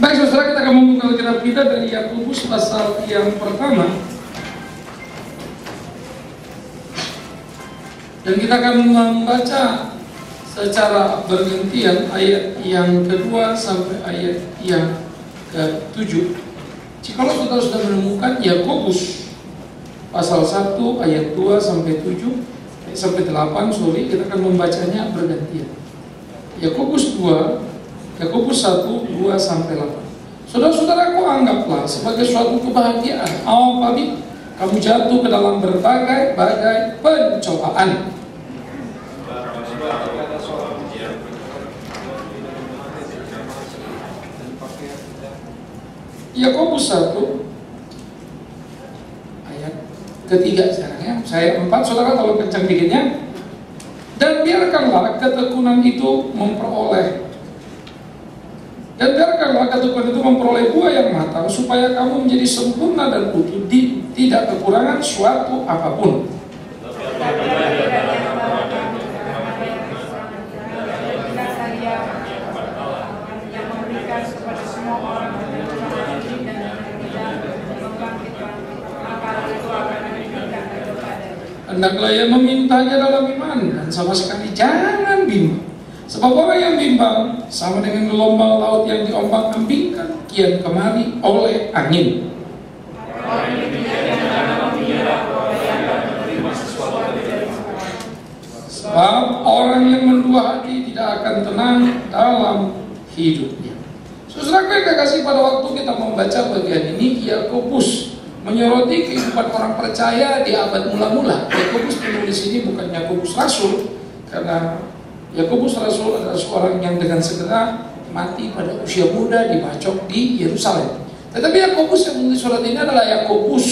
Baik saudara, kita akan membuka Alkitab kita dari Yakobus pasal yang pertama. Dan kita akan membaca secara bergantian ayat yang kedua sampai ayat yang ke-7. Jikalau saudara sudah menemukan Yakobus pasal 1 ayat 2 sampai 7 sampai 8, kita akan membacanya bergantian. Yakobus 1 2 sampai 8. Saudara-saudaraku, anggaplah sebagai suatu kebahagiaan apabila kamu jatuh ke dalam berbagai pencobaan. Yakobus 1 ayat ketiga sekarang ya. Saya 4, saudara kalau kencang dikitnya. Dan biarkanlah ketekunan itu memperoleh buah yang matang, supaya kamu menjadi sempurna dan utuh, tidak kekurangan suatu apapun. Hendaklah ia memintanya dalam iman, dan sama sekali jangan bimbang. Sebab orang yang bimbang sama dengan gelombang laut yang diombang-ambingkan kian kemari oleh angin. Sebab orang yang mendua hati tidak akan tenang dalam hidupnya. Saudara yang kekasih, pada waktu kita membaca bagian ini, Yakobus menyoroti kehidupan orang percaya di abad mula-mula. Yakobus penulis ini bukan Yakobus Rasul, karena Yakobus Rasul adalah seorang yang dengan segera mati pada usia muda dibacok di Yerusalem. Tetapi Yakobus yang menulis surat ini adalah Yakobus,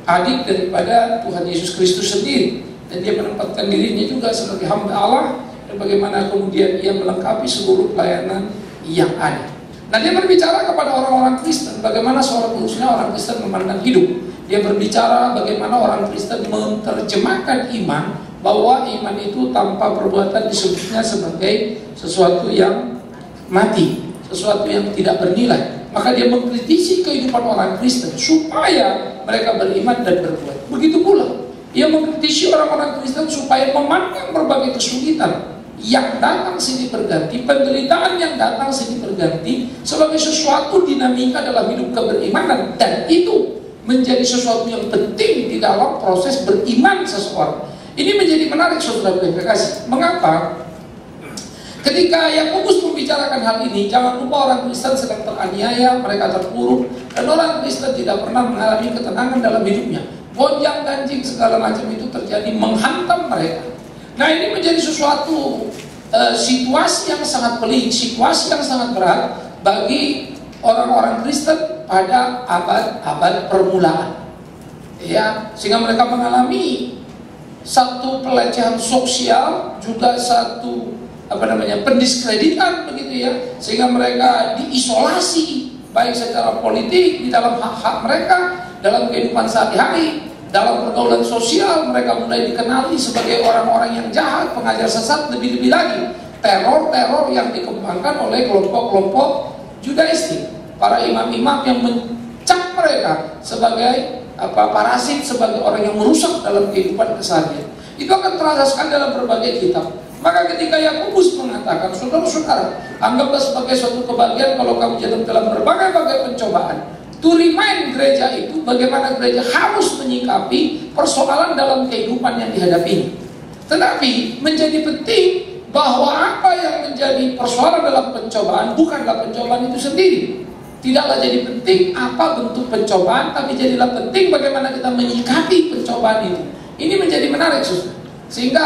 adik daripada Tuhan Yesus Kristus sendiri, dan dia menempatkan dirinya juga sebagai hamba Allah, dan bagaimana kemudian ia melengkapi seluruh pelayanan yang ada. Nah, dia berbicara kepada orang-orang Kristen bagaimana seharusnya orang Kristen memandang hidup. Dia berbicara bagaimana orang Kristen menerjemahkan iman, bahwa iman itu tanpa perbuatan disebutnya sebagai sesuatu yang mati, sesuatu yang tidak bernilai. Maka dia mengkritisi kehidupan orang Kristen supaya mereka beriman dan berbuat. Begitu pula ia mengkritisi orang-orang Kristen supaya memandang berbagai kesulitan yang datang silih berganti, penderitaan yang datang silih berganti sebagai sesuatu dinamika dalam hidup keberimanan, dan itu menjadi sesuatu yang penting di dalam proses beriman seseorang. Ini menjadi menarik saudara yang kekasih. Mengapa? Ketika Yakobus membicarakan hal ini, jangan lupa orang Kristen sedang teraniaya, mereka terpuruk, dan orang Kristen tidak pernah mengalami ketenangan dalam hidupnya. Gonjang-ganjing segala macam itu terjadi menghantam mereka. Nah, ini menjadi sesuatu situasi yang sangat pelik, situasi yang sangat berat bagi orang-orang Kristen pada abad-abad permulaan. Ya, sehingga mereka mengalami satu pelecehan sosial, juga satu pendiskreditan begitu ya, sehingga mereka diisolasi baik secara politik di dalam hak-hak mereka, dalam kehidupan sehari-hari, dalam pergaulan sosial mereka mulai dikenali sebagai orang-orang yang jahat, pengajar sesat, lebih-lebih lagi teror-teror yang dikembangkan oleh kelompok-kelompok Judaistik, para imam-imam yang mencap mereka sebagai parasit, sebagai orang yang merusak dalam kehidupan keseharian. Itu akan terasa sekali dalam berbagai kitab. Maka ketika Yakobus mengatakan, saudara-saudara, anggaplah sebagai suatu kebahagiaan kalau kamu jatuh dalam berbagai pencobaan. To remind gereja itu bagaimana gereja harus menyikapi persoalan dalam kehidupan yang dihadapinya. Tetapi menjadi penting bahwa apa yang menjadi persoalan dalam pencobaan bukanlah pencobaan itu sendiri. Tidaklah jadi penting apa bentuk pencobaan, tapi jadilah penting bagaimana kita menyikapi pencobaan itu. Ini menjadi menarik, saudara. Sehingga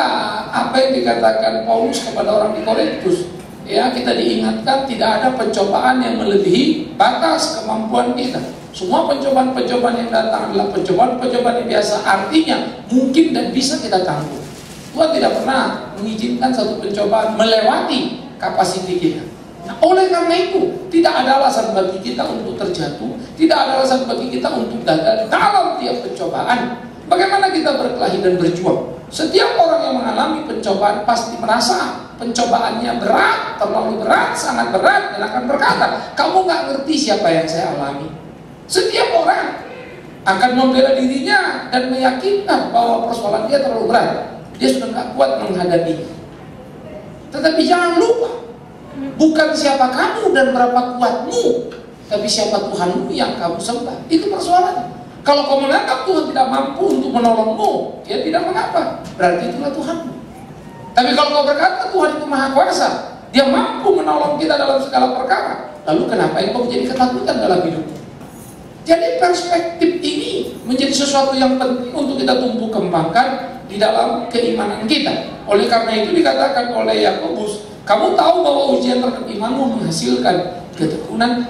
apa yang dikatakan Paulus kepada orang di Korintus, ya, kita diingatkan tidak ada pencobaan yang melebihi batas kemampuan kita. Semua pencobaan-pencobaan yang datang adalah pencobaan-pencobaan yang biasa, artinya mungkin dan bisa kita tanggung. Tuhan tidak pernah mengizinkan satu pencobaan melewati kapasiti kita. Nah, oleh karena itu tidak ada alasan bagi kita untuk terjatuh, tidak ada alasan bagi kita untuk gagal dalam tiap pencobaan. Bagaimana kita berkelahi dan berjuang? Setiap orang yang mengalami pencobaan pasti merasa pencobaannya berat, terlalu berat, sangat berat, dan akan berkata, kamu nggak ngerti siapa yang saya alami. Setiap orang akan membela dirinya dan meyakinkan bahwa persoalan dia terlalu berat, dia sudah nggak kuat menghadapinya. Tetapi jangan lupa, bukan siapa kamu dan berapa kuatmu, tapi siapa Tuhanmu yang kamu sembah. Itu persoalannya. Kalau kau menganggap Tuhan tidak mampu untuk menolongmu, ya tidak mengapa, berarti itulah Tuhanmu. Tapi kalau kau berkata Tuhan itu maha kuasa, dia mampu menolong kita dalam segala perkara, lalu kenapa engkau menjadi ketakutan dalam hidupmu? Jadi perspektif ini menjadi sesuatu yang penting untuk kita tumbuh kembangkan di dalam keimanan kita. Oleh karena itu dikatakan oleh Yakobus, kamu tahu bahwa ujian terhadap imanmu menghasilkan ketekunan.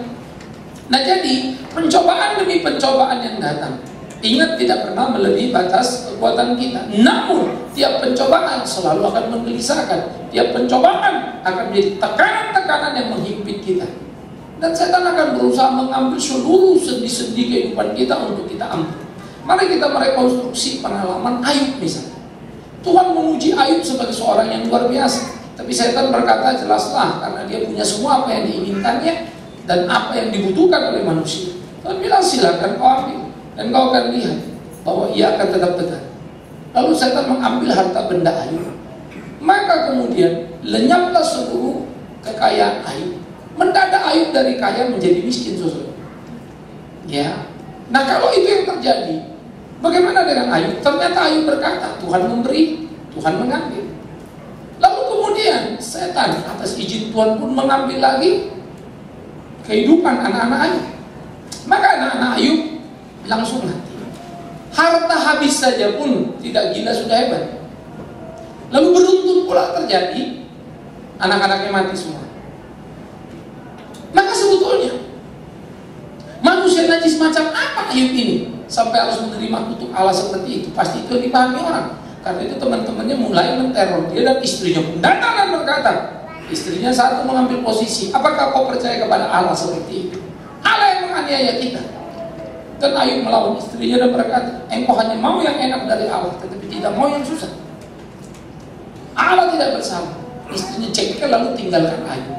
Nah jadi pencobaan demi pencobaan yang datang, ingat tidak pernah melebihi batas kekuatan kita. Namun tiap pencobaan selalu akan menggelisahkan. Tiap pencobaan akan menjadi tekanan-tekanan yang menghimpit kita. Dan setan akan berusaha mengambil seluruh sendi-sendi kehidupan kita untuk kita ambil. Mari kita merekonstruksi pengalaman Ayub misalnya. Tuhan menguji Ayub sebagai seorang yang luar biasa. Tapi setan berkata jelaslah, karena dia punya semua apa yang diinginkannya dan apa yang dibutuhkan oleh manusia. Tuhan bilang silakan kau ambil, dan kau akan lihat bahwa ia akan tetap tegak. Lalu setan mengambil harta benda Ayub. Maka kemudian lenyaplah seluruh kekayaan Ayub. Mendadak Ayub dari kaya menjadi miskin, saudara. Ya. Nah kalau itu yang terjadi, bagaimana dengan Ayub? Ternyata Ayub berkata, Tuhan memberi, Tuhan mengambil. Lalu kemudian setan atas izin Tuhan pun mengambil lagi kehidupan anak-anak Ayub. Maka anak-anak Ayub langsung mati. Harta habis saja pun tidak gila sudah hebat. Lalu beruntun pula terjadi, anak-anaknya mati semua. Maka sebetulnya manusia najis macam apa Ayub ini sampai harus menerima kutuk Allah seperti itu? Pasti itu dipahami orang. Karena itu teman-temannya mulai menteror dia, dan istrinya pun datang dan berkata, istrinya satu mengambil posisi, apakah kau percaya kepada Allah seperti itu? Allah yang menganiaya kita. Dan Ayub melawan istrinya dan berkata, engkau hanya mau yang enak dari Allah, tetapi tidak mau yang susah. Allah tidak bersama. Istrinya cekkel lalu tinggalkan Ayub.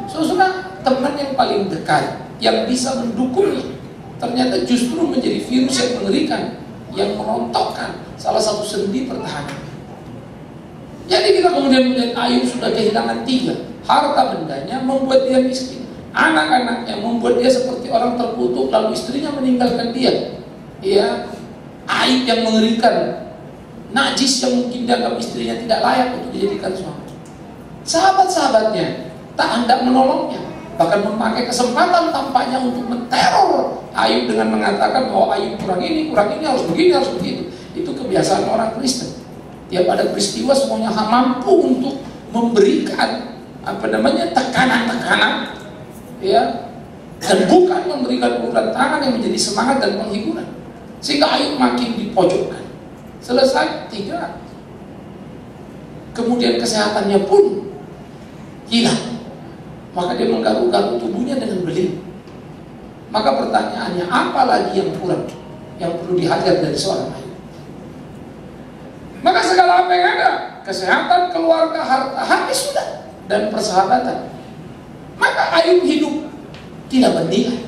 Saudara, teman yang paling dekat yang bisa mendukungnya ternyata justru menjadi virus yang mengerikan, yang merontokkan salah satu sendi pertahanan. Jadi kita kemudian melihat Ayub sudah kehilangan 3. Harta bendanya membuat dia miskin, anak-anaknya membuat dia seperti orang terkutuk, lalu istrinya meninggalkan dia. Ya, Ayub yang mengerikan, najis yang mungkin dianggap istrinya tidak layak untuk dijadikan suami. Sahabat-sahabatnya tak hendak menolongnya, bahkan memakai kesempatan tampaknya untuk menteror Ayub dengan mengatakan bahwa Ayub kurang ini harus begini, harus begitu. Itu kebiasaan orang Kristen. Tiap ada peristiwa semuanya mampu untuk memberikan tekanan-tekanan, ya, dan bukan memberikan uluran tangan yang menjadi semangat dan penghiburan. Sehingga Ayub makin dipojokkan. Selesai 3. Kemudian kesehatannya pun hilang. Maka dia menggaruk-garuk tubuhnya dengan beling. Maka pertanyaannya, apa lagi yang kurang, yang perlu dihajar dari seorang Ayub? Maka segala apa yang ada, kesehatan, keluarga, harta, habis sudah, dan persahabatan. Maka Ayub hidup tidak bernilai,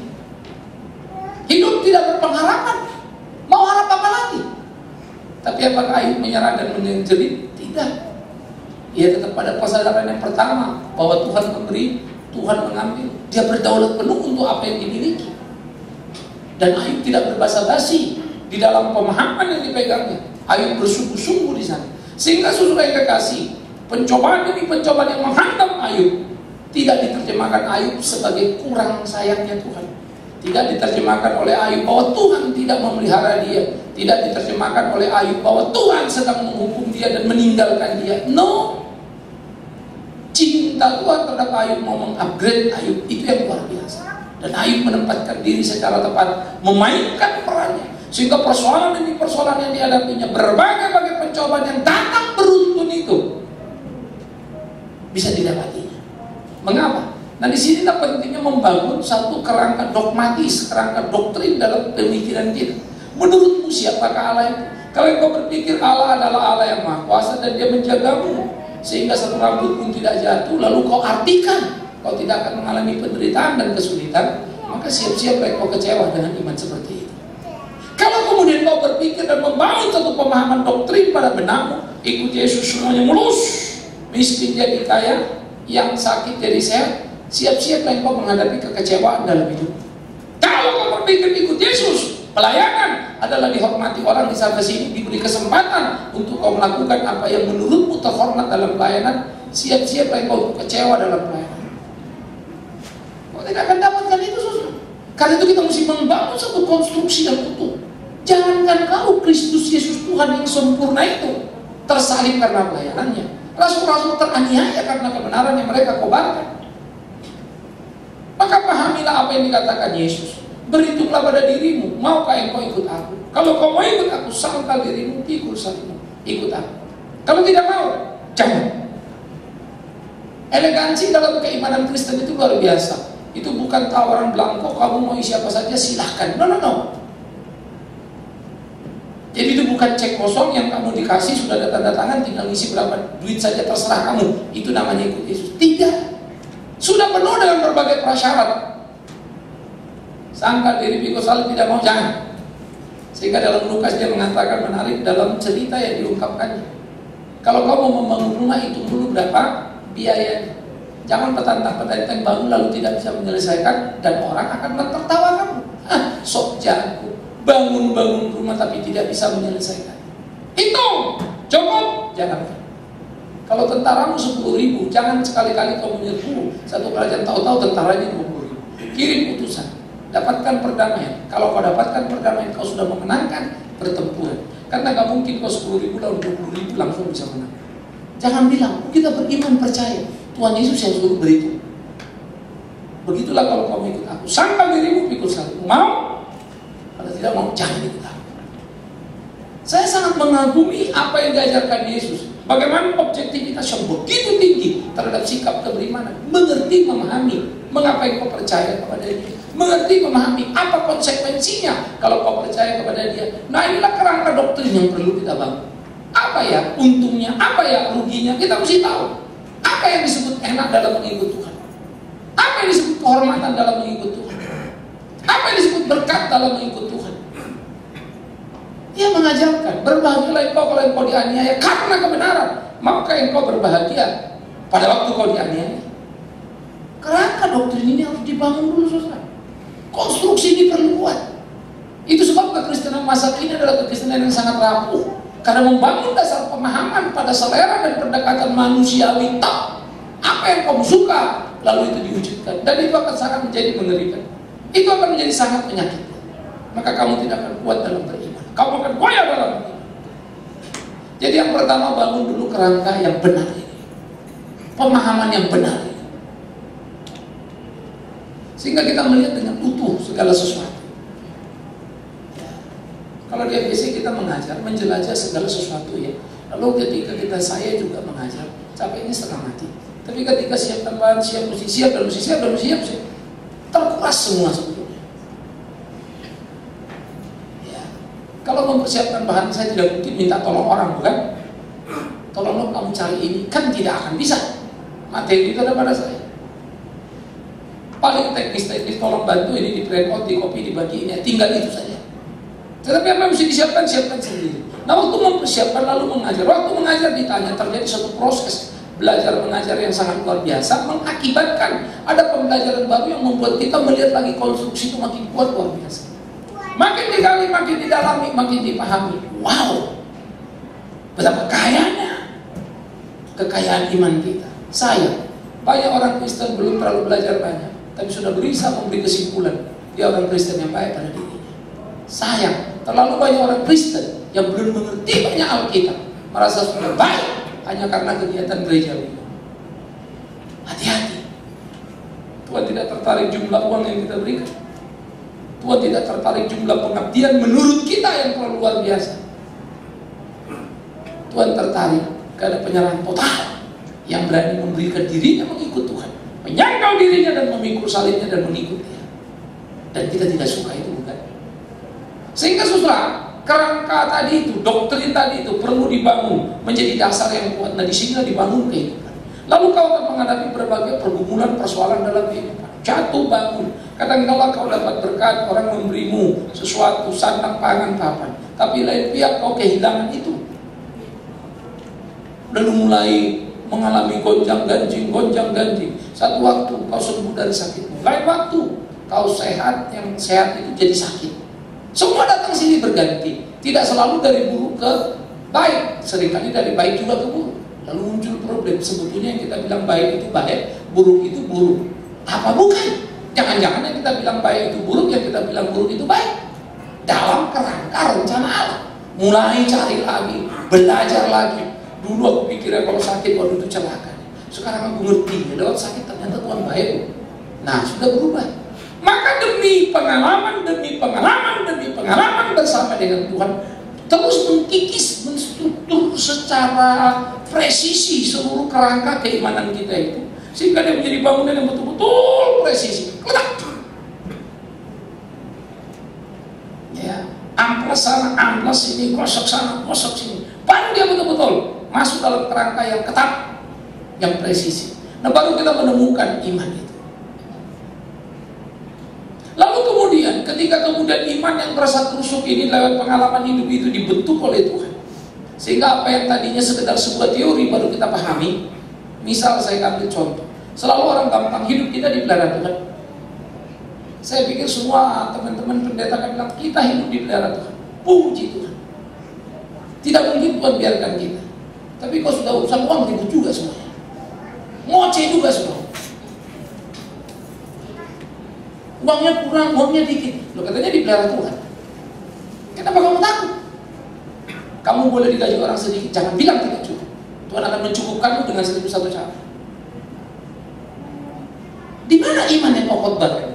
hidup tidak berpengharapan. Mau harap apa lagi? Tapi apakah Ayub menyerah dan menjerit? Tidak. Ia tetap pada kesadaran yang pertama, bahwa Tuhan memberi, Tuhan mengambil. Dia berdaulat penuh untuk apa yang dimiliki. Dan Ayub tidak berbasa-basi di dalam pemahaman yang dipegangnya. Ayub bersungguh-sungguh di sana. Sehingga saudara yang kekasih, pencobaan demi pencobaan yang menghantam Ayub tidak diterjemahkan Ayub sebagai kurang sayangnya Tuhan. Tidak diterjemahkan oleh Ayub bahwa Tuhan tidak memelihara dia. Tidak diterjemahkan oleh Ayub bahwa Tuhan sedang menghukum dia dan meninggalkan dia. No. Cinta Tuhan terhadap Ayub mau mengupgrade Ayub, itu yang luar biasa. Dan Ayub menempatkan diri secara tepat, memainkan perannya, sehingga persoalan demi persoalan yang dihadapinya, berbagai-bagai pencobaan yang datang beruntun itu bisa didapatinya. Mengapa? Nah di sinilah pentingnya membangun satu kerangka dogmatis, kerangka doktrin dalam pemikiran kita. Menurutmu siapakah Allah itu? Kalau engkau berpikir Allah adalah Allah yang Maha Kuasa dan Dia menjagamu sehingga satu rambut pun tidak jatuh, lalu kau artikan kau tidak akan mengalami penderitaan dan kesulitan, maka siap-siap engkau kecewa dengan iman seperti itu. Kalau kemudian kau berpikir dan membangun satu pemahaman doktrin pada benakmu, ikut Yesus semuanya mulus, miskin jadi kaya, yang sakit jadi sehat, siap-siap engkau menghadapi kekecewaan dalam hidup. Kalau kau berpikir ikut Yesus, pelayanan adalah dihormati orang di sana sini, diberi kesempatan untuk kau melakukan apa yang menurutmu terhormat dalam pelayanan, siap-siap engkau kecewa dalam pelayanan. Kau tidak akan dapatkan itu, saudara. Karena itu kita mesti membangun satu konstruksi yang utuh. Jangankan kau, Kristus Yesus Tuhan yang sempurna itu tersalib karena pelayanannya. Rasul-rasul teraniaya karena kebenaran yang mereka kobarkan. Maka pahamilah apa yang dikatakan Yesus. Berhitunglah pada dirimu, maukah engkau ikut aku? Kalau kau mau ikut aku, sangkal dirimu, pikul salibmu, ikut aku. Kalau tidak mau, jangan. Elegansi dalam keimanan Kristen itu luar biasa. Itu bukan tawaran belangko, kamu mau isi apa saja silahkan. No. Jadi itu bukan cek kosong yang kamu dikasih, sudah ada tanda tangan, tinggal isi berapa duit saja terserah kamu. Itu namanya ikut Yesus. Tidak. Sudah penuh dengan berbagai prasyarat. Sangka diri pikul salib, tidak mau, jangan. Sehingga dalam Lukas dia mengatakan menarik dalam cerita yang diungkapkannya. Kalau kamu mau membangun rumah, hitung dulu berapa biayanya. Jangan petantang-petantang bangun lalu tidak bisa menyelesaikan dan orang akan tertawa kamu. Sok jago, bangun rumah tapi tidak bisa menyelesaikan. Hitung, cukup, jangan. Kalau tentaramu 10.000, jangan sekali-kali kau menyerbu satu kerajaan, tahu-tahu tentaranya 20.000. Kirim utusan, dapatkan perdamaian. Kalau kau dapatkan perdamaian, kau sudah memenangkan pertempuran. Karena gak mungkin kau 10.000 lawan 20.000 langsung bisa menang. Jangan bilang, kita beriman percaya Tuhan Yesus yang suruh berhitung. Begitulah kalau kamu ikut aku, sangkal dirimu, pikul salibmu. Mau? Kalau tidak mau, jangan ikut aku. Saya sangat mengagumi apa yang diajarkan Yesus. Bagaimana objektivitas yang begitu tinggi terhadap sikap keberimanan. Mengerti, memahami mengapa kau percaya kepada Dia. Mengerti, memahami apa konsekuensinya kalau kau percaya kepada Dia. Nah, inilah kerangka doktrin yang perlu kita bangun. Apa ya untungnya, apa ya ruginya, kita mesti tahu. Apa yang disebut enak dalam mengikut Tuhan? Apa yang disebut kehormatan dalam mengikut Tuhan? Apa yang disebut berkat dalam mengikut Tuhan? Dia mengajarkan, berbahagialah engkau kalau engkau dianiaya karena kebenaran. Maka engkau berbahagia pada waktu kau dianiaya. Kerangka doktrin ini harus dibangun dulu, saudara. Konstruksi ini perlu kuat. Itu sebab kekristenan masa kini adalah kekristenan yang sangat rapuh. Karena membangun dasar pemahaman pada selera dan pendekatan manusiawi tak. Apa yang kamu suka, lalu itu diwujudkan. Dan itu akan sangat menjadi mengerikan. Itu akan menjadi sangat menyakitkan. Maka kamu tidak akan kuat dalam beriman. Kamu akan goyah dalam beriman. Jadi yang pertama, bangun dulu kerangka yang benar ini. Pemahaman yang benar ini. Sehingga kita melihat dengan utuh segala sesuatu. Kalau di FGC kita mengajar, menjelajah segala sesuatu ya. Lalu ketika saya juga mengajar, capeknya setengah mati. Tapi ketika siap tambahan, siap, terkuras semua sebetulnya. Ya. Kalau mempersiapkan bahan, saya tidak mungkin minta tolong orang, bukan? Tolong kamu cari ini, kan tidak akan bisa. Materi itu ada pada saya. Paling teknis, tolong bantu ini di print out, di copy, dibagi ini, tinggal itu saja. Tetapi apa yang mesti disiapkan, siapkan sendiri. Nah, waktu mempersiapkan lalu mengajar. Waktu mengajar ditanya, terjadi suatu proses belajar mengajar yang sangat luar biasa, mengakibatkan ada pembelajaran baru yang membuat kita melihat lagi konstruksi itu makin kuat, luar biasa. Makin digali, makin didalami, makin dipahami. Wow, betapa kayanya kekayaan iman kita. Sayang, banyak orang Kristen belum terlalu belajar banyak, tapi sudah berusaha memberi kesimpulan dia orang Kristen yang baik pada dirinya. Sayang, terlalu banyak orang Kristen yang belum mengerti banyak Alkitab, merasa sudah baik hanya karena kegiatan gereja. Hati-hati. Tuhan tidak tertarik jumlah uang yang kita berikan. Tuhan tidak tertarik jumlah pengabdian menurut kita yang terlalu luar biasa. Tuhan tertarik kepada penyerahan total yang berani memberikan dirinya mengikut Tuhan, menyangkal dirinya dan memikul salibnya dan mengikut Dia. Dan kita tidak suka itu, bukan? Sehingga saudara, kerangka tadi itu, doktrin tadi itu perlu dibangun menjadi dasar yang kuat. Nah, di sini dibangun kehidupan. Lalu kau akan menghadapi berbagai pergumulan, persoalan dalam kehidupan. Jatuh bangun. Kadang-kala kau dapat berkat, orang memberimu sesuatu, sandang, pangan, papan. Tapi lain pihak kau kehilangan itu. Lalu mulai mengalami gonjang-ganjing. Satu waktu kau sembuh dari sakitmu. Lain waktu kau sehat, yang sehat itu jadi sakit. Semua datang sini berganti. Tidak selalu dari buruk ke baik. Seringkali dari baik juga ke buruk. Lalu muncul problem. Sebetulnya yang kita bilang baik itu baik, buruk itu buruk. Apa bukan? Jangan-jangan yang kita bilang baik itu buruk, yang kita bilang buruk itu baik. Dalam kerangka rencana Allah. Mulai cari lagi, belajar lagi. Dulu aku pikirnya kalau sakit, waduh itu celaka. Sekarang aku ngerti, lewat sakit ternyata Tuhan baik. Nah, sudah berubah. Maka demi pengalaman bersama dengan Tuhan, terus mengkikis, menstruktur secara presisi seluruh kerangka keimanan kita itu, sehingga dia menjadi bangunan yang betul-betul presisi. Letak. Ya, amplas sana, amplas sini, gosok sana, gosok sini. Baru dia betul-betul masuk dalam kerangka yang ketat, yang presisi. Nah, baru kita menemukan iman itu. Lalu kemudian, ketika kemudian iman yang terasa terusuk ini lewat pengalaman hidup itu dibentuk oleh Tuhan, sehingga apa yang tadinya sekedar sebuah teori baru kita pahami. Misal saya ambil contoh, selalu orang gampang hidup kita dipelihara Tuhan. Saya pikir semua teman-teman pendeta akan bilang kita hidup dipelihara Tuhan. Puji Tuhan. Tidak mungkin Tuhan biarkan kita. Tapi kau sudah urusan uang ribut juga semuanya. Ngoceh juga semua. Uangnya kurang, uangnya dikit. Loh, katanya dipelihara Tuhan. Kenapa kamu takut? Kamu boleh digaji orang sedikit, jangan bilang tidak cukup. Tuhan akan mencukupkanmu dengan 1.001 cara. Di mana iman yang kau khotbahkan?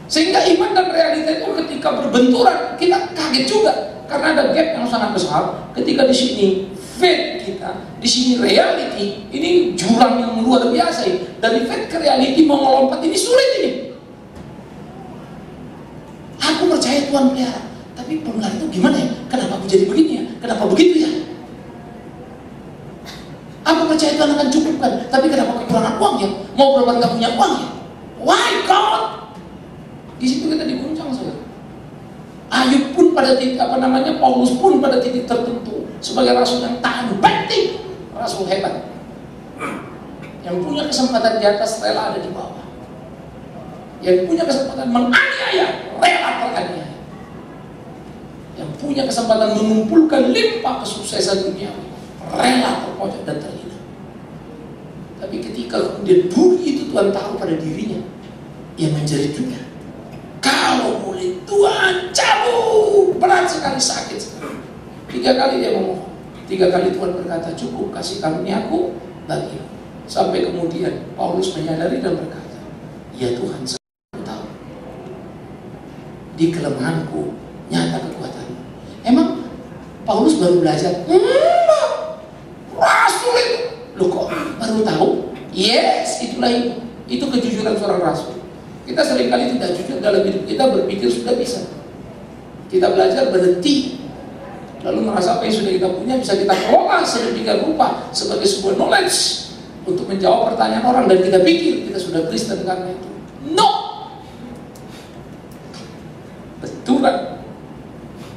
Sehingga iman dan realita itu ketika berbenturan, kita kaget juga. Karena ada gap yang sangat besar. Ketika di sini faith kita, di sini reality, ini jurang yang luar biasa. Dari faith ke reality mau ngelompat ini sulit ini. Aku percaya Tuhan pelihara, tapi pelihara itu gimana ya? Kenapa aku jadi begini ya? Kenapa begitu ya? Aku percaya Tuhan akan cukupkan, tapi kenapa kekurangan uang ya? Mau berobat gak punya uang ya? Why God? Di situ kita diguncang saudara. Ayub pun pada titik Paulus pun pada titik tertentu sebagai rasul yang tahan banting, rasul hebat, yang punya kesempatan di atas rela ada di bawah. Yang punya kesempatan menganiaya, rela teraniaya. Yang punya kesempatan mengumpulkan limpah kesuksesan dunia, rela terpojok dan terhina. Tapi ketika kemudian duri itu Tuhan tahu pada dirinya, ia menjerit juga. Kalau boleh Tuhan cabut, berat sekali, sakit sekali. 3 kali dia memohon. 3 kali Tuhan berkata, cukup kasih karunia-Ku bagimu. Sampai kemudian Paulus menyadari dan berkata, ya Tuhan, di kelemahanku nyata kekuatanmu. Emang Paulus baru belajar? Rasul itu. Loh kok baru tahu? Yes, itulah itu. Itu kejujuran seorang rasul. Kita seringkali tidak jujur dalam hidup kita, berpikir sudah bisa. Kita belajar berhenti. Lalu merasa apa yang sudah kita punya bisa kita kelola sedemikian rupa sebagai sebuah knowledge untuk menjawab pertanyaan orang, dan kita pikir kita sudah Kristen karena itu. No. Benturan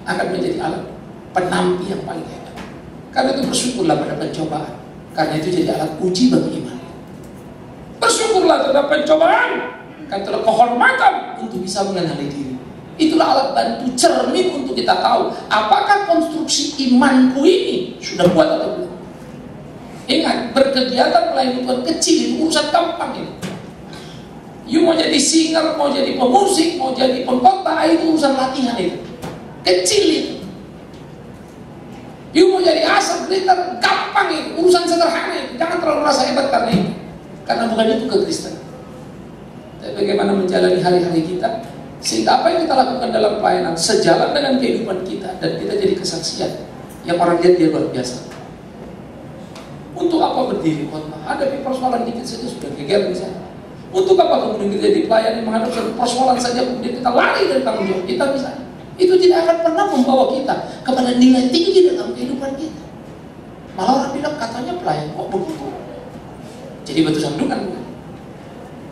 akan menjadi alat penampi yang paling hebat. Karena itu bersyukurlah pada pencobaan. Karena itu jadi alat uji bagi iman. Bersyukurlah terhadap pencobaan. Karena itu kehormatan untuk bisa mengenali diri. Itulah alat bantu cermin untuk kita tahu apakah konstruksi imanku ini sudah kuat atau belum. Ingat, berkegiatan melayani Tuhan kecil itu urusan gampang ini. You mau jadi singer, mau jadi pemusik, mau jadi pengkhotbah, itu urusan latihan itu. Kecil itu. You mau jadi asal glitter, gampang itu, urusan sederhana itu. Jangan terlalu merasa hebat karena itu. Karena bukan itu kekristenan. Tapi bagaimana menjalani hari-hari kita, sehingga apa yang kita lakukan dalam pelayanan sejalan dengan kehidupan kita, dan kita jadi kesaksian yang orang lihat dia luar biasa. Untuk apa berdiri khotbah? Hadapi persoalan dikit saja sudah geger misalnya. Untuk apa kemudian kita jadi pelayan yang menghadapi persoalan saja kemudian kita lari dari tanggung jawab kita misalnya? itu tidak akan pernah membawa kita kepada nilai tinggi dalam kehidupan kita. Malah orang bilang katanya pelayan kok begitu. Jadi batu sandungan bukan?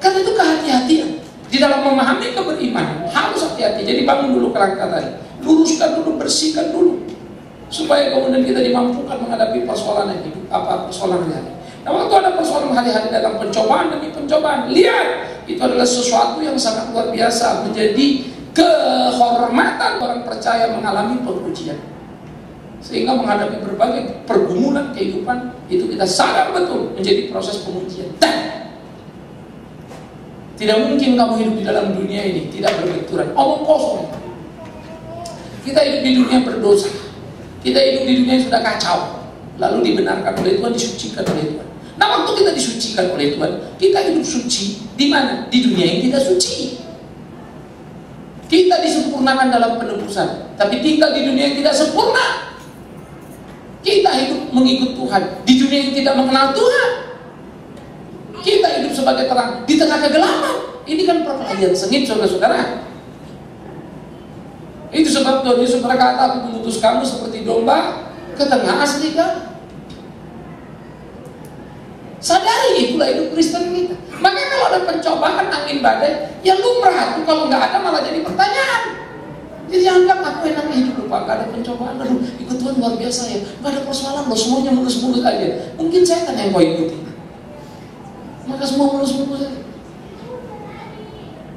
Karena itu kehati-hatian. Di dalam memahami keberimanan harus hati-hati. Jadi bangun dulu kerangka tadi, luruskan dulu, bersihkan dulu, supaya kemudian kita dimampukan menghadapi persoalan yang hidup, persoalan hari-hari. Nah, waktu ada persoalan hari-hari dalam pencobaan demi pencobaan, lihat itu adalah sesuatu yang sangat luar biasa, menjadi kehormatan orang percaya mengalami pengujian. Sehingga menghadapi berbagai pergumulan kehidupan itu kita sadar betul menjadi proses pengujian. Dan tidak mungkin kamu hidup di dalam dunia ini tidak berbenturan, omong kosong. Kita hidup di dunia berdosa, kita hidup di dunia yang sudah kacau, lalu dibenarkan oleh Tuhan, disucikan oleh Tuhan. Nah, waktu kita disucikan oleh Tuhan, kita hidup suci di mana? Di dunia yang tidak suci. Kita disempurnakan dalam penebusan, tapi tinggal di dunia yang tidak sempurna. Kita hidup mengikut Tuhan di dunia yang tidak mengenal Tuhan. Kita hidup sebagai terang di tengah kegelapan. Ini kan perkelahian sengit, saudara-saudara. Itu sebab Tuhan Yesus berkata, aku mengutus kamu seperti domba ke tengah serigala. Sadari itulah hidup Kristen kita. Makanya kalau ada pencobaan, angin badai, ya lumrah itu. Kalau nggak ada malah jadi pertanyaan. Jadi anggap aku enaknya hidup lupa, nggak ada pencobaan, aduh ikut Tuhan luar biasa ya, nggak ada persoalan loh, semuanya mulus-mulus aja. Mungkin setan yang kau ikuti, maka semua mulus-mulus aja.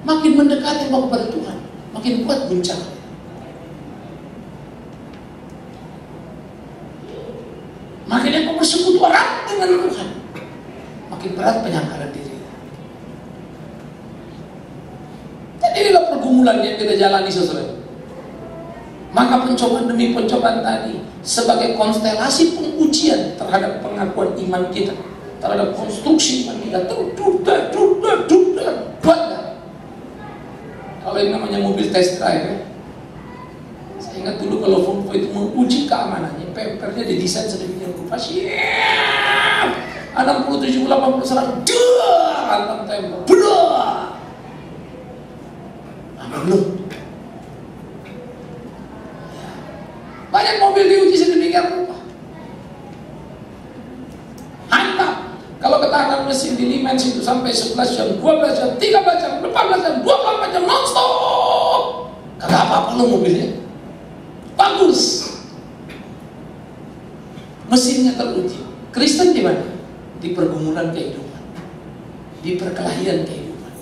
Makin mendekati kau kepada Tuhan, makin kuat guncang. Makin kau bersekutu erat dengan Tuhan, makin berat penyangkalan diri. Jadi inilah pergumulan yang kita jalani, saudara. Maka pencobaan demi pencobaan tadi sebagai konstelasi pengujian terhadap pengakuan iman kita, terhadap konstruksi iman kita, buatlah. Kalau yang namanya mobil test drive, ya. Saya ingat dulu kalau Volvo itu menguji keamanannya, papernya didesain sedemikian rupa, siap 60, 70, 80, 100, hantam tembok, belum. Banyak mobil diuji sedemikian rupa, hantam. Kalau ketahanan mesin di Limans itu sampai 11 jam, 12 jam, 13 jam, 14 jam, 24 jam non-stop, kagak apa-apa lo mobilnya bagus, mesinnya teruji. Kristen di mana? Di pergumulan kehidupan, di perkelahian kehidupan.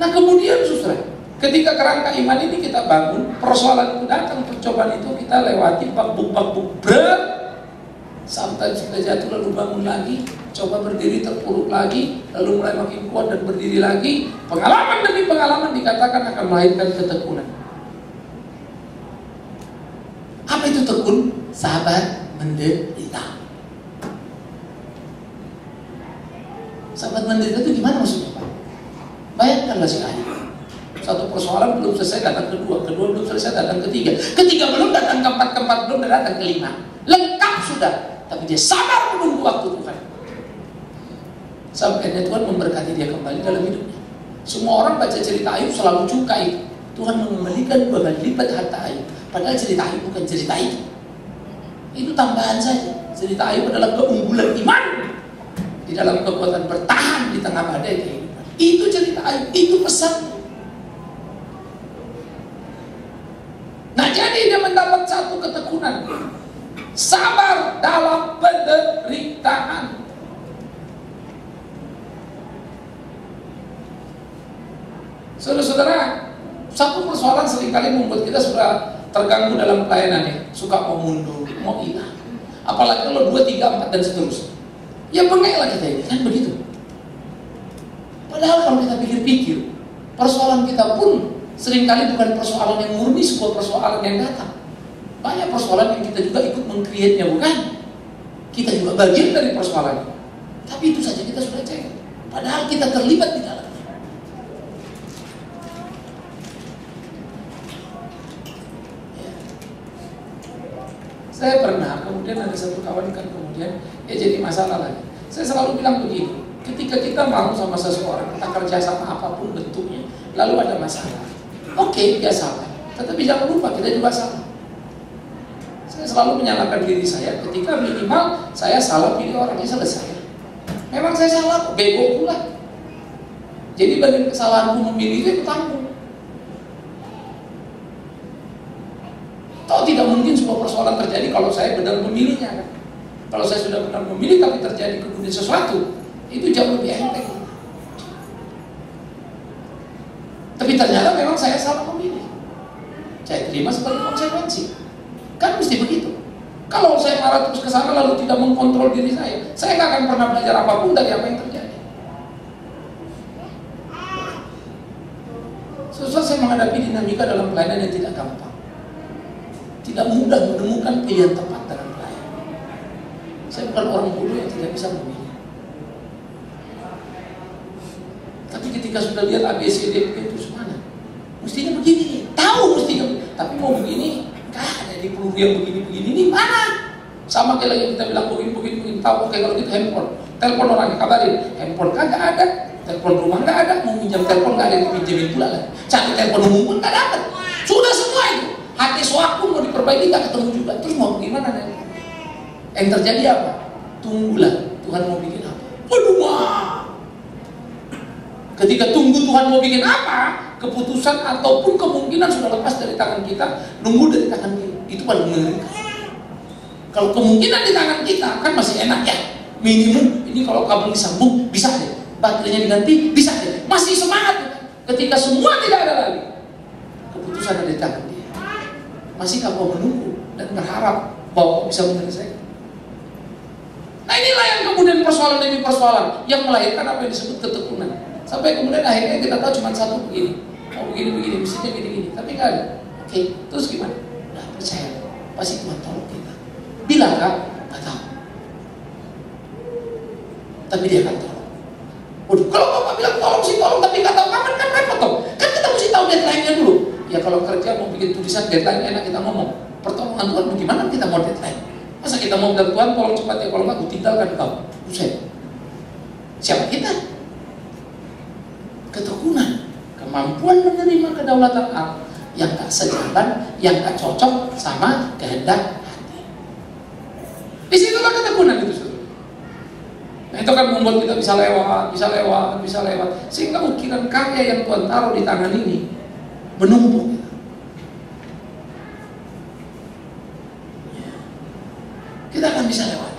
Nah kemudian saudara, ketika kerangka iman ini kita bangun, persoalan itu datang, percobaan itu kita lewati bak-buk berat, sampai kita jatuh lalu bangun lagi, coba berdiri terpuruk lagi, lalu mulai makin kuat dan berdiri lagi. Pengalaman demi pengalaman dikatakan akan melahirkan ketekunan. Apa itu tekun? Sabar menderita. Sabar menderita itu gimana maksudnya, Pak? Bayangkanlah sekali, satu persoalan belum selesai datang kedua, kedua belum selesai datang ketiga, ketiga belum datang keempat, keempat belum datang kelima, lengkap sudah, tapi dia sabar menunggu waktu Tuhan. Sampai Tuhan memberkati dia kembali dalam hidupnya. Semua orang baca cerita Ayub selalu suka itu. Tuhan mengembalikan 2 kali lipat harta Ayub. Padahal cerita Ayub bukan cerita itu. Itu tambahan saja. Cerita Ayub adalah keunggulan iman di dalam kekuatan bertahan di tengah badai kehidupan. Itu cerita Ayub, itu pesan. Nah jadi dia mendapat satu ketekunan, sabar dalam penderitaan. Saudara-saudara, satu persoalan seringkali membuat kita sudah terganggu dalam pelayanannya, suka mau mundur, mau hilang. Apalagi kalau 2, 3, 4 dan seterusnya. Ya bengeklah kita ini, kan begitu. Padahal kalau kita pikir-pikir, persoalan kita pun seringkali bukan persoalan yang murni, sebuah persoalan yang datang. Banyak persoalan yang kita juga ikut meng-create-nya, bukan? Kita juga bagian dari persoalan. Tapi itu saja kita sudah cek. Padahal kita terlibat di dalamnya. Saya pernah, kemudian ada satu kawan kan kemudian ya jadi masalah lagi. Saya selalu bilang begini, ketika kita mau sama seseorang, kita kerja sama apapun bentuknya, lalu ada masalah. Oke, dia salah. Tetapi jangan lupa kita juga salah. Saya selalu menyalahkan diri saya ketika minimal saya salah pilih orangnya selesai. Memang saya salah, bego pula. Jadi bagian kesalahanku memilih itu tanggung. Toh tidak mungkin sebuah persoalan terjadi kalau saya benar memilihnya kan. Kalau saya sudah benar memilih tapi terjadi kemudian sesuatu, itu jauh lebih enteng. Tapi ternyata memang saya salah memilih. Saya terima sebagai konsekuensi. Kan mesti begitu. Kalau saya marah terus ke sana lalu tidak mengkontrol diri saya nggak akan pernah belajar apapun dari apa yang terjadi. Susah saya menghadapi dinamika dalam pelayanan yang tidak gampang. Tidak mudah menemukan pilihan tepat dalam pelayanan. Saya bukan orang bodoh yang tidak bisa memilih. Tapi ketika sudah lihat ABCD itu semana, mestinya begini, tahu mestinya, tapi mau begini, nggak ada di peluru yang begini-begini ini mana? Sama kayak lagi kita bilang begini, tahu kayak kalau kita handphone, telepon orangnya kabarin, handphone kagak ada, telepon rumah nggak ada, mau minjam telepon nggak ada yang pinjemin pula lah, cari telepon umum pun nggak dapat, sudah semua itu, hati soakku mau diperbaiki nggak ketemu juga, terus mau gimana nih? Yang terjadi apa? Tunggulah Tuhan mau bikin apa? Waduh wah. Ketika tunggu Tuhan mau bikin apa, keputusan ataupun kemungkinan sudah lepas dari tangan kita, nunggu dari tangan dia, itu paling mengerikan. Kalau kemungkinan di tangan kita kan masih enak ya, minimum ini kalau kabel disambung bisa deh, baterainya diganti bisa deh, masih semangat. Ketika semua tidak ada lagi, keputusan ada di tangan dia. Masihkah kau menunggu dan berharap bahwa kau bisa menyelesaikan? Nah inilah yang kemudian persoalan demi persoalan yang melahirkan apa yang disebut ketekunan. Sampai kemudian akhirnya kita tahu cuma satu begini, mau begini, mestinya gini, tapi nggak ada. Oke, terus gimana? Nah, percaya, pasti Tuhan tolong kita. Bilangkah? Nggak tahu. Tapi dia akan tolong. Waduh, kalau Bapak bilang tolong sih tolong, tapi nggak tahu kapan kan repot dong. Kan kita mesti tahu deadline-nya dulu. Ya kalau kerja mau bikin tulisan deadline enak kita ngomong. Pertolongan Tuhan bagaimana kita mau deadline? Masa kita mau bilang Tuhan tolong cepat ya, kalau nggak aku tinggalkan kau. Buset. Siapa kita? Ketekunan, kemampuan menerima kedaulatan Allah yang tak sejalan, yang tak cocok sama kehendak hati. Disitulah ketekunan itu. Nah itu kan membuat kita bisa lewat, sehingga ukiran karya yang Tuhan taruh di tangan ini menumpuk. Kita akan bisa lewat.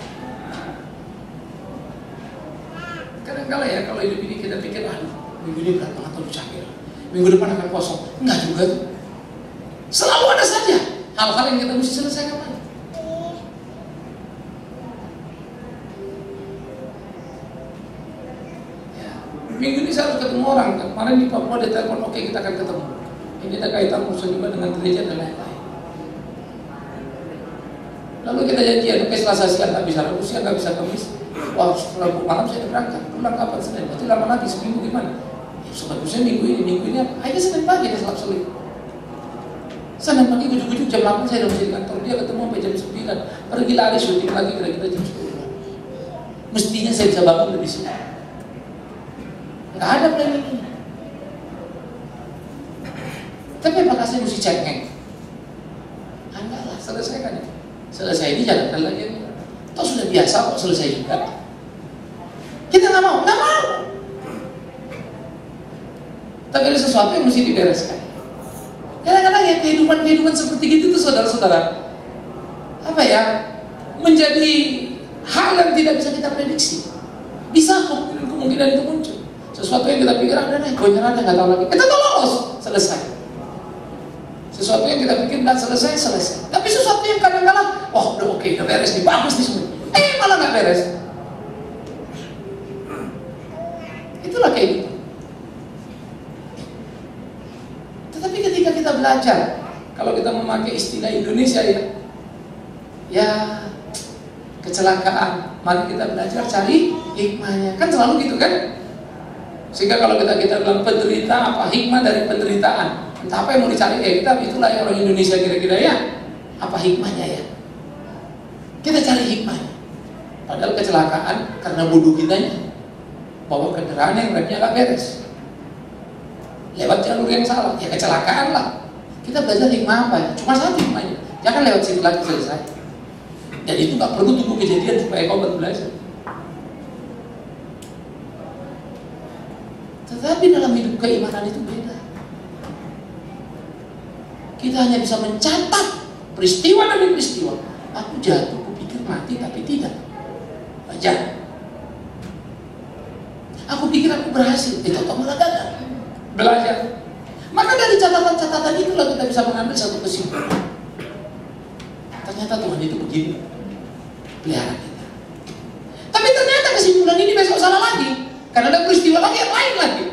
Kadang-kadang ya kalau hidup ini kita pikir, aduh, minggu ini berat banget atau capek, minggu depan akan kosong. Enggak juga tuh. Selalu ada saja hal-hal yang kita mesti selesaikan lagi. Ya, minggu ini saya harus ketemu orang. Kemarin di Papua ada telepon, oke kita akan ketemu. Ini ada kaitan urusan juga dengan gereja dan lain-lain. Lalu kita janjian, oke Selasa siang nggak bisa, Rabu siang nggak bisa, Kamis. Wah, Rabu malam saya berangkat. Pulang kapan? Senin. Berarti lama lagi seminggu gimana? Sebagusnya minggu ini apa? Ayo Senin pagi dia selap-selip. Senin pagi ujuk-ujuk jam 8 saya udah masih di kantor. Dia ketemu sampai jam 9. Pergi lari syuting lagi kira-kira jam 10. Mestinya saya bisa bangun lebih sini. Nggak ada plan ini. Tapi apakah saya mesti cengeng? Enggak lah, selesaikan itu. Selesai ini jalankan lagi. Toh sudah biasa kok selesai juga. Kita nggak mau. Tapi ada sesuatu yang mesti dibereskan. Kadang-kadang ya kehidupan seperti itu tuh saudara-saudara, apa ya, menjadi hal yang tidak bisa kita prediksi. Bisa kemungkinan itu muncul. Sesuatu yang kita pikir ada nih, gue nyerah nggak tahu lagi. Kita tuh lolos, selesai. Sesuatu yang kita pikir nggak selesai. Tapi sesuatu yang kadang-kadang, wah udah oke, udah beres nih, bagus nih semua. Malah nggak beres. Itulah kayak gitu. Tetapi ketika kita belajar, kalau kita memakai istilah Indonesia ya kecelakaan, mari kita belajar cari hikmahnya. Kan selalu gitu kan? Sehingga kalau kita bilang penderita, apa hikmah dari penderitaan? Entah apa yang mau dicari, kita itulah yang orang Indonesia kira-kira ya. Apa hikmahnya ya? Kita cari hikmahnya. Padahal kecelakaan karena bodoh kitanya bawa kendaraan yang remnya gak beres. lewat jalur yang salah, ya kecelakaan lah. Kita belajar hikmah apa ya? Cuma satu hikmahnya, jangan lewat situ lagi, selesai. Dan itu nggak perlu tunggu kejadian supaya kau belajar. Tetapi dalam hidup keimanan itu beda. Kita hanya bisa mencatat peristiwa demi peristiwa. Aku jatuh, kupikir mati, tapi tidak. Baca. Aku pikir aku berhasil, itu malah gagal. Belajar. Maka dari catatan-catatan itulah kita bisa mengambil satu kesimpulan. Ternyata Tuhan itu begini, pelihara kita. Tapi ternyata kesimpulan ini besok salah lagi, karena ada peristiwa lagi yang lain lagi.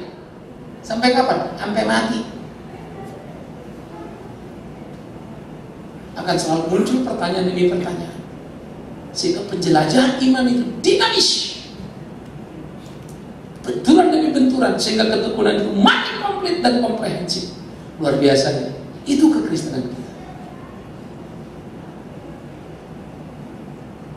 Sampai kapan? Sampai mati. Akan selalu muncul pertanyaan demi pertanyaan. Sehingga penjelajahan iman itu dinamis, benturan demi benturan, sehingga ketekunan itu makin komplit dan komprehensif. Luar biasa. Itu kekristenan kita.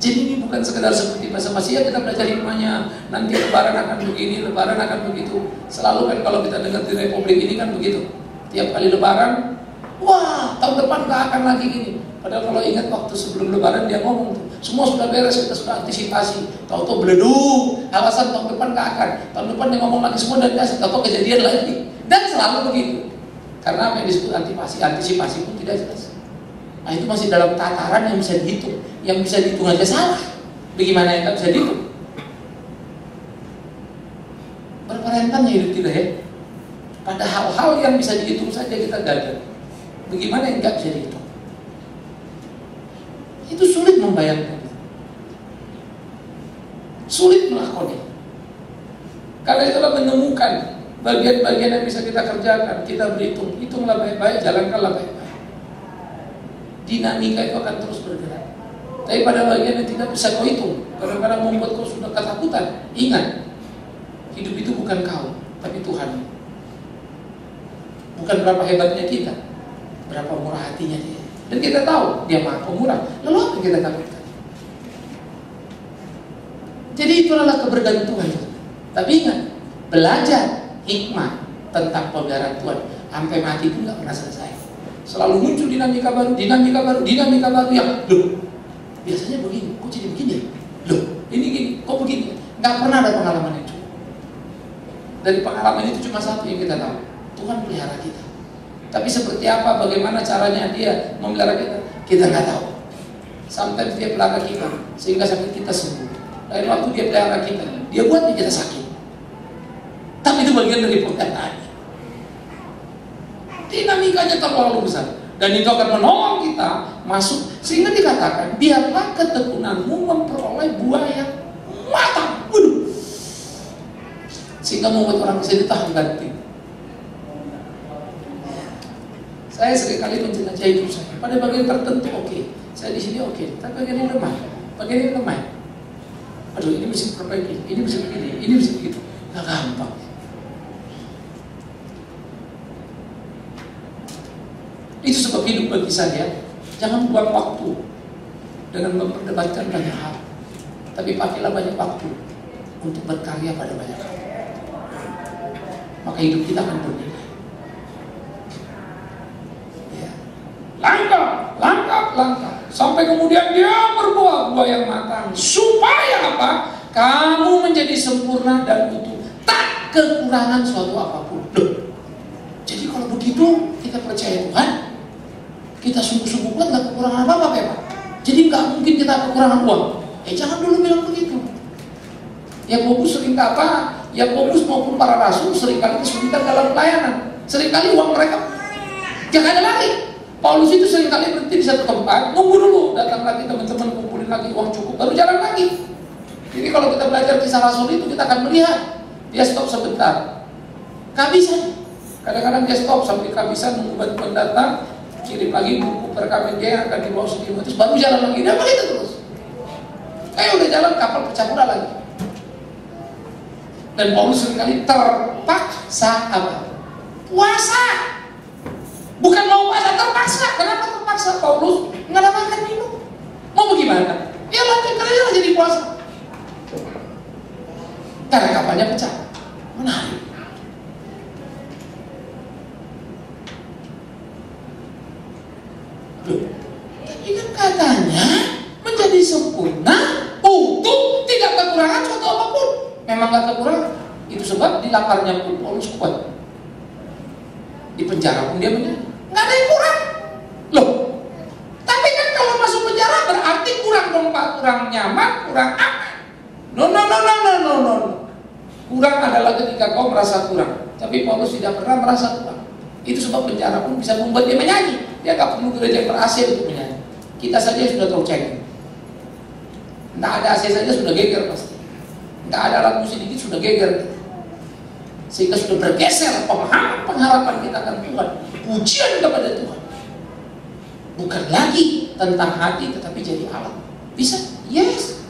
Jadi ini bukan sekedar seperti basa-basi, ya kita belajar hikmahnya, nanti lebaran akan begini, lebaran akan begitu. Selalu kan kalau kita dengar di Republik ini kan begitu. Tiap kali lebaran, wah tahun depan gak akan lagi gini. Padahal kalau ingat waktu sebelum lebaran dia ngomong tuh, semua sudah beres, kita sudah antisipasi. Tahu-tahu beleduk, alasan tahun depan gak akan. Tahun depan dia ngomong lagi semua dan kasih, tahu kejadian lagi. Dan selalu begitu. Karena apa yang disebut antisipasi pun tidak jelas. Nah itu masih dalam tataran yang bisa dihitung. Yang bisa dihitung aja salah. Bagaimana yang gak bisa dihitung? Berapa rentannya hidup kita ya? Pada hal-hal yang bisa dihitung saja kita gagal. Bagaimana yang gak bisa dihitung? Itu sulit membayangkan. Sulit melakukannya. Karena itulah menemukan bagian-bagian yang bisa kita kerjakan, kita berhitung. Hitunglah baik-baik, jalankanlah baik-baik. Dinamika itu akan terus bergerak. Tapi pada bagian yang tidak bisa kau hitung, kadang-kadang membuat kau sudah ketakutan. Ingat, hidup itu bukan kau, tapi Tuhan. Bukan berapa hebatnya kita, berapa murah hatinya dia. Dan kita tahu dia maha pemurah. Lalu apa yang kita takutkan? Jadi itu adalah kebergantungan. Tapi ingat, belajar hikmah tentang pemeliharaan Tuhan sampai mati pun nggak pernah selesai. Selalu muncul dinamika baru yang loh, biasanya begini, kok jadi begini? Loh, ini gini, kok begini? Nggak pernah ada pengalaman itu. Dari pengalaman itu cuma satu yang kita tahu, Tuhan pelihara kita. Tapi seperti apa, bagaimana caranya dia memelihara kita nggak tahu. Sampai dia pelihara kita, sehingga sampai kita sembuh. Lain waktu dia pelihara kita, dia buat kita sakit. Tapi itu bagian dari pekerjaan. Dinamikanya terlalu besar. Dan itu akan menolong kita masuk. Sehingga dikatakan, biarlah ketekunanmu memperoleh buah yang matang. Waduh. Sehingga membuat orang bisa ditahan ganti. Saya seringkali menjelajah hidup saya. Pada bagian tertentu oke. Saya di sini oke. Tapi bagian ini lemah. Bagian ini lemah. Aduh, ini mesti perbaiki. Ini mesti begini. Ini mesti begitu. Gak gampang. Itu sebab hidup bagi saya. Jangan buang waktu dengan memperdebatkan banyak hal. Tapi pakailah banyak waktu untuk berkarya pada banyak hal. Maka hidup kita akan berbeda. Ya. Langkah. Sampai kemudian dia berbuah buah yang matang. Supaya apa? Kamu menjadi sempurna dan utuh. Tak kekurangan suatu apapun. Loh. Jadi kalau begitu kita percaya Tuhan, kita sungguh-sungguh kuat, nggak kekurangan apa-apa ya Pak. Jadi nggak mungkin kita kekurangan uang. Jangan dulu bilang begitu. Yakobus sering apa? Yakobus maupun para rasul seringkali kesulitan dalam pelayanan. Seringkali uang mereka jangan ada lagi. Paulus itu seringkali berhenti di satu tempat, nunggu dulu, datang lagi teman-teman kumpulin lagi uang cukup, baru jalan lagi. Jadi kalau kita belajar kisah rasul itu kita akan melihat dia stop sebentar, kehabisan. Kadang-kadang dia stop sampai kehabisan, nunggu bantuan datang, kirim lagi buku perekaman dia yang akan dibawa sendiri, terus baru jalan lagi. Dia begitu terus. Udah jalan, kapal pecah pula lagi. Dan Paulus seringkali terpaksa apa? Puasa. Bukan mau puasa, terpaksa. Kenapa terpaksa? Paulus nggak ada makan minum. Mau bagaimana? Ya lanjutkan aja jadi puasa. Karena kapalnya pecah. Menarik. katanya menjadi sempurna untuk tidak kekurangan suatu apapun. Memang gak kekurangan. Itu sebab di laparnya pun Paulus kuat. Di penjara pun dia menyanyi. Gak ada yang kurang. Loh, tapi kan kalau masuk penjara berarti kurang dong Pak, kurang nyaman, kurang aman. No. Kurang adalah ketika kau merasa kurang. Tapi Paulus tidak pernah merasa kurang. Itu sebab penjara pun bisa membuat dia menyanyi. Dia gak perlu gereja yang ber-AC untuk menyanyi. Kita saja sudah terceng. Nggak ada AC saja sudah geger pasti. Nggak ada alat musik dikit sudah geger. Sehingga sudah bergeser pemahaman pengharapan kita akan Tuhan. Pujian kepada Tuhan. Bukan lagi tentang hati tetapi jadi alat. Bisa? Yes.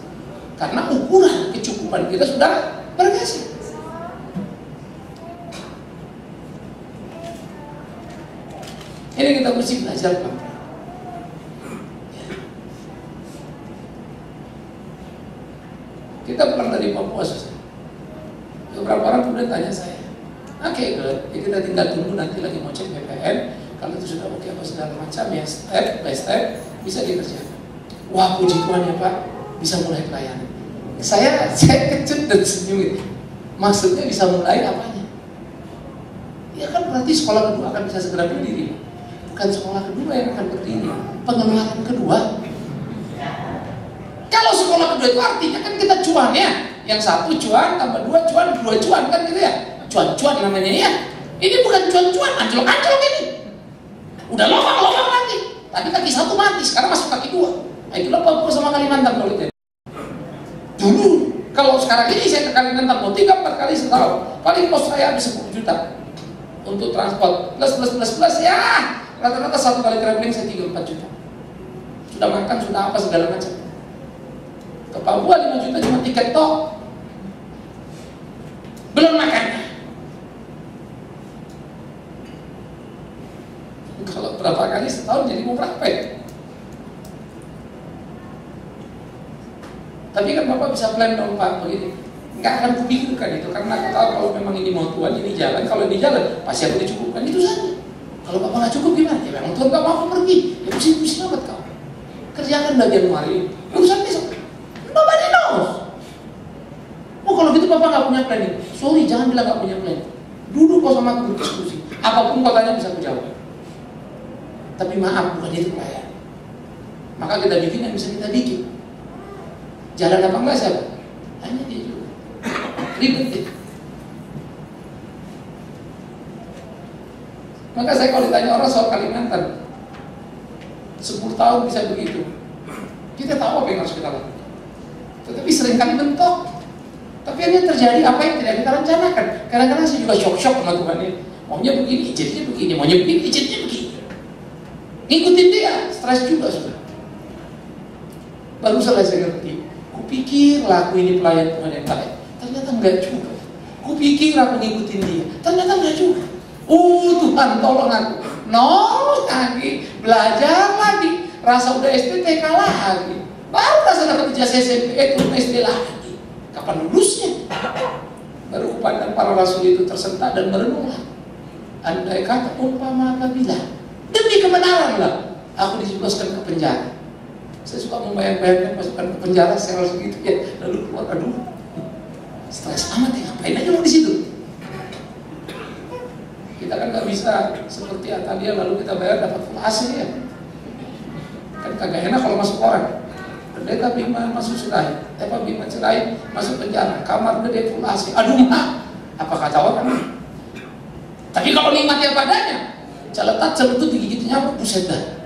Karena ukuran kecukupan kita sudah bergeser. Ini kita mesti belajar pelan-pelan. Kita pulang dari Papua, beberapa orang kemudian tanya saya, oke, kita tinggal tunggu nanti lagi mau cek BPN. Kalau itu sudah oke apa segala macam ya, step by step bisa dikerjakan. Wah, puji Tuhan ya Pak, bisa mulai pelayanan. Saya kejut dan senyum. Maksudnya bisa mulai apanya? Ya kan berarti sekolah kedua akan bisa segera berdiri. Bukan sekolah kedua yang akan berdiri, pengeluaran kedua. Kalau sekolah kedua itu artinya kan kita cuan ya. Yang satu cuan, tambah dua cuan kan gitu ya. Cuan namanya ya. Ini bukan cuan, anjlok ini. Udah lobang lagi. Tadi kaki satu mati, sekarang masuk kaki dua. Nah itulah Papua sama Kalimantan kalau gitu. Dulu, kalau sekarang ini saya ke Kalimantan mau 3-4 kali setahun. Paling kos saya habis 10 juta. Untuk transport, plus ya. Rata-rata satu kali traveling saya 3-4 juta. Sudah makan, sudah apa segala macam. Ke Papua 5 juta cuma tiket tok. Belum makannya. Kalau berapa kali setahun jadi mau berapa ya? Tapi kan Bapak bisa plan dong Pak begini. Nggak akan kupikirkan itu karena aku tahu kalau memang ini mau Tuhan, ini jalan. Kalau ini jalan pasti aku dicukupkan, itu saja. Kalau Bapak nggak cukup gimana? Ya memang Tuhan nggak mau aku pergi. Ya pusing amat kau. Kerjakan bagian hari. Urusan besok. Nobody knows. Oh kalau gitu Bapak nggak punya planning. Sorry, jangan bilang nggak punya planning. Duduk kau sama aku berdiskusi. Apapun kau tanya bisa aku jawab. Tapi maaf, bukan itu pelayan. Maka kita bikin yang bisa kita bikin. Jalan apa enggak siapa? Hanya dia juga. Ribet ya. Maka saya kalau ditanya orang soal Kalimantan 10 tahun bisa begitu. Kita tahu apa yang harus kita lakukan. Tetapi seringkali mentok. Tapi yang terjadi apa yang tidak kita rencanakan. Kadang-kadang saya juga shock sama Tuhan ini. Maunya begini, jadinya begini. Maunya begini, jadinya begini. Ngikutin dia, stres juga sudah. Baru salah saya ngerti. Kupikir aku ini pelayan Tuhan yang baik. Ternyata enggak juga. Kupikir aku ngikutin dia. Ternyata enggak juga. Tuhan tolong aku. Nol lagi, belajar lagi. Rasa udah SD TK lagi. Baru rasa dapat ijazah SMP, turun SD lagi. Kapan lulusnya? Baru kupandang para rasul itu tersentak dan merenunglah. Andai kata umpama apabila demi kebenaran lah aku dijebloskan ke penjara. Saya suka membayang-bayangkan masukkan ke penjara sel segitu ya, lalu keluar, aduh stres amat ya, ngapain aja mau di situ. Kita kan nggak bisa seperti Atalia lalu kita bayar dapat full AC ya. Kan kagak enak kalau masuk orang. Pendeta Bima masuk cerai, Bima cerai masuk penjara, kamar gede full AC. Aduh mah, apa kata orang? Tapi kalau nikmat ya padanya, celetut digigit nyamuk, buset dah.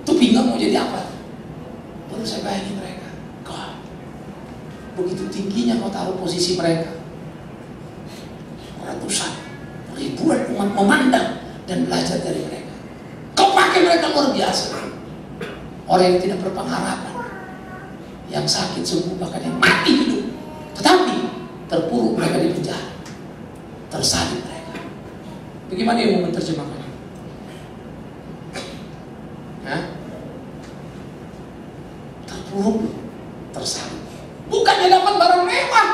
Tuh pinggang mau jadi apa? Baru saya bayangin mereka. God, begitu tingginya kau taruh posisi mereka. Ratusan, ribuan umat memandang dan belajar dari mereka. Kau pakai mereka luar biasa. Orang yang tidak berpengharapan, yang sakit sembuh, bahkan yang mati hidup, tetapi terpuruk mereka di penjara, tersalib mereka. Bagaimana yang mau menerjemahkannya? Terpuruk, tersalib. Bukannya dapat barang mewah,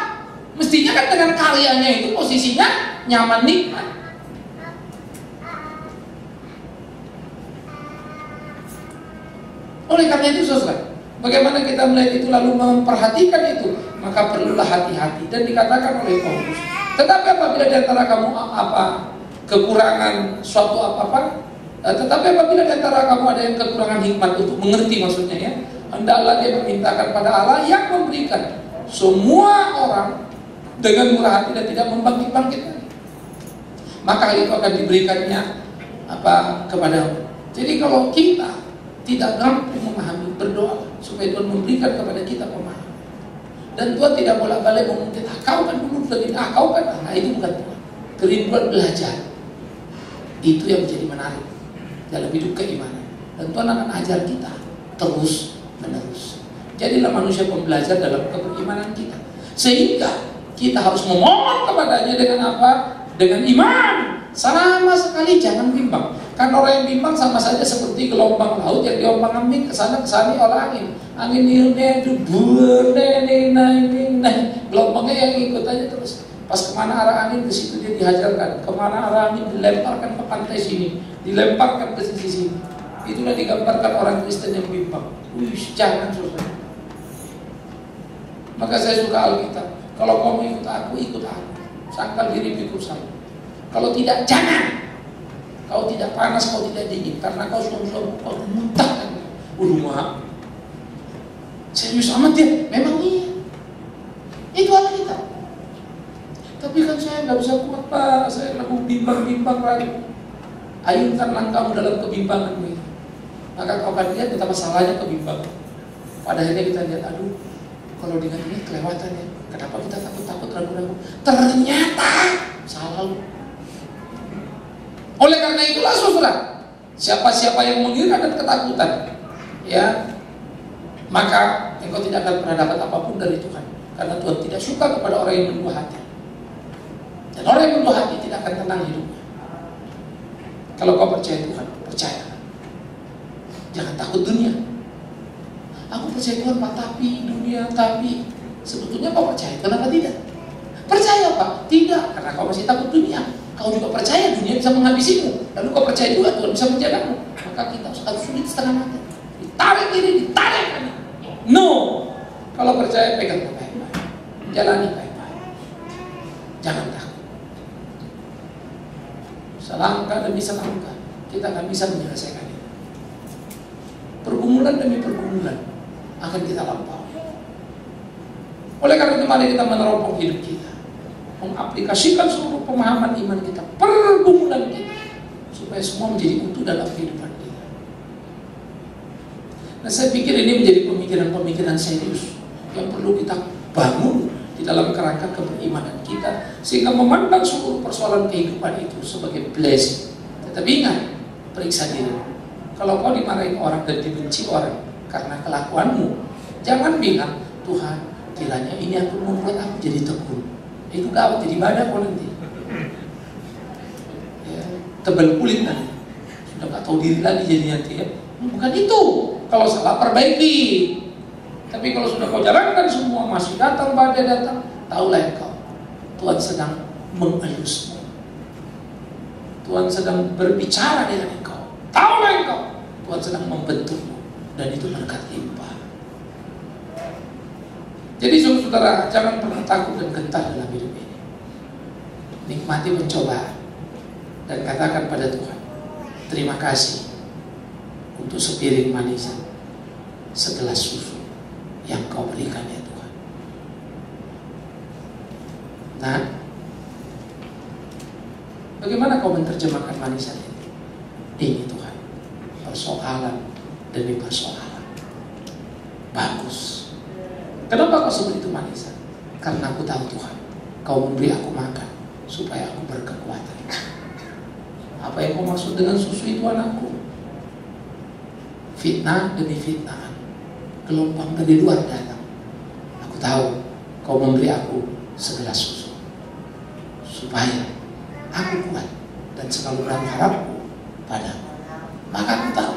mestinya kan dengan karyanya itu posisinya nyaman nikmat. Oleh karena itu saudara, bagaimana kita melihat itu lalu memperhatikan itu, maka perlulah hati-hati. Dan dikatakan oleh Paulus, tetapi apabila di antara kamu kekurangan suatu apa-apa, tetapi apabila di antara kamu ada yang kekurangan hikmat untuk mengerti maksudnya ya, hendaklah dia memintakan pada Allah yang memberikan semua orang dengan murah hati dan tidak membangkit-bangkitkan. Maka itu akan diberikannya kepadamu. Jadi kalau kita tidak mampu memahami, berdoa supaya Tuhan memberikan kepada kita pemahaman. Dan Tuhan tidak bolak-balik mungkin kau kan dulu kau kan, nah itu bukan Tuhan. Kerinduan belajar itu yang menjadi menarik dalam hidup keimanan. Dan Tuhan akan ajar kita terus menerus. Jadilah manusia pembelajar dalam keimanan kita. Sehingga kita harus memohon kepadanya dengan apa? Dengan iman. Sama sekali jangan bimbang. Karena orang yang bimbang sama saja seperti gelombang laut yang diombang-ambing kesana kesini oleh angin. Angin itu gelombangnya yang ikut aja terus. Pas kemana arah angin, ke situ dia dihajarkan. Kemana arah angin, dilemparkan ke pantai sini, dilemparkan ke sisi sini. Itulah digambarkan orang Kristen yang bimbang. Jangan susah. Maka saya suka Alkitab. Kalau kamu ikut aku, ikut aku. Sangkal diri pikul sama. Kalau tidak, jangan. Kau tidak panas, kau tidak dingin. Karena kau suam-suam, kau muntah kan. Maaf. Serius amat ya? Memang iya. Itu Alkitab. Tapi kan saya nggak bisa kuat Pak. Saya lagu bimbang-bimbang lagi. Ayunkan langkahmu dalam kebimbanganmu itu. Maka kau akan lihat betapa salahnya kebimbangan. Pada akhirnya kita lihat, aduh, kalau dengan ini kelewatan ya. Kenapa kita takut-takut, ragu-ragu? Ternyata salah lu. Oleh karena itulah saudara, siapa-siapa yang mengira dan ketakutan, ya, maka engkau tidak akan pernah dapat apapun dari Tuhan. Karena Tuhan tidak suka kepada orang yang menunduk hati. Dan orang yang menunduk hati tidak akan tenang hidupnya. Kalau kau percaya Tuhan, percaya. Jangan takut dunia. Aku percaya Tuhan Pak, tapi dunia, tapi sebetulnya kau percaya, kenapa tidak? Percaya Pak? Tidak, karena kau masih takut dunia. Kau juga percaya dunia bisa menghabisimu. Lalu kau percaya juga Tuhan bisa menjagamu. Maka kita akan sulit setengah mati. Ditarik kiri, ditarik kanan. No. Kalau percaya pegang baik-baik. Jalani baik-baik. Jangan takut. Selangkah demi selangkah kita akan bisa menyelesaikan ini. Pergumulan demi pergumulan akan kita lampaui. Oleh karena itu mari kita meneropong hidup kita, mengaplikasikan seluruh pemahaman iman kita, pergumulan kita, supaya semua menjadi utuh dalam kehidupan kita. Nah, saya pikir ini menjadi pemikiran-pemikiran serius yang perlu kita bangun di dalam kerangka keberimanan kita, sehingga memandang seluruh persoalan kehidupan itu sebagai blessing. Tetapi ingat, periksa diri. Kalau kau dimarahin orang dan dibenci orang karena kelakuanmu, jangan bilang, Tuhan, kiranya ini aku membuat aku jadi tekun. Itu gawat, jadi badan kau nanti. Ya, tebal kulit nanti. Sudah gak tahu diri lagi jadi nanti ya. Bukan itu. Kalau salah perbaiki. Tapi kalau sudah kau jalankan semua, masih datang badai datang, tahulah engkau, Tuhan sedang mengelusmu. Tuhan sedang berbicara dengan engkau. Tahulah engkau, Tuhan sedang membentukmu. Dan itu berkat limpah. Jadi saudara, jangan pernah takut dan gentar dalam hidup ini. Nikmati pencobaan dan katakan pada Tuhan, terima kasih untuk sepiring manisan, segelas susu yang kau berikan ya Tuhan. Nah, bagaimana kau menerjemahkan manisan ini? Ini Tuhan, persoalan demi persoalan. Bagus. Kenapa kau sebut itu manisan? Karena aku tahu Tuhan, kau memberi aku makan supaya aku berkekuatan. Apa yang kau maksud dengan susu itu anakku? Fitnah demi fitnah, gelombang dari luar datang. Aku tahu kau memberi aku segelas susu supaya aku kuat dan selalu berharapku padamu. Maka aku tahu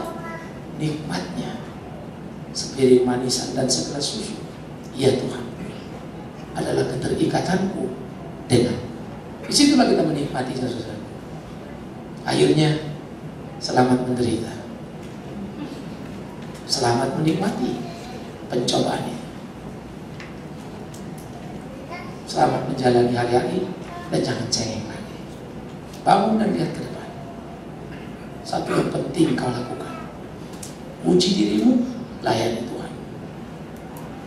nikmatnya sepiring manisan dan segelas susu. Ya Tuhan, adalah keterikatanku dengan. Disitulah kita menikmati saudara. Akhirnya selamat menderita. Selamat menikmati pencobaan ini. Selamat menjalani hari-hari dan jangan cengeng lagi. Bangun dan lihat ke depan. Satu yang penting kau lakukan, uji dirimu, layani Tuhan.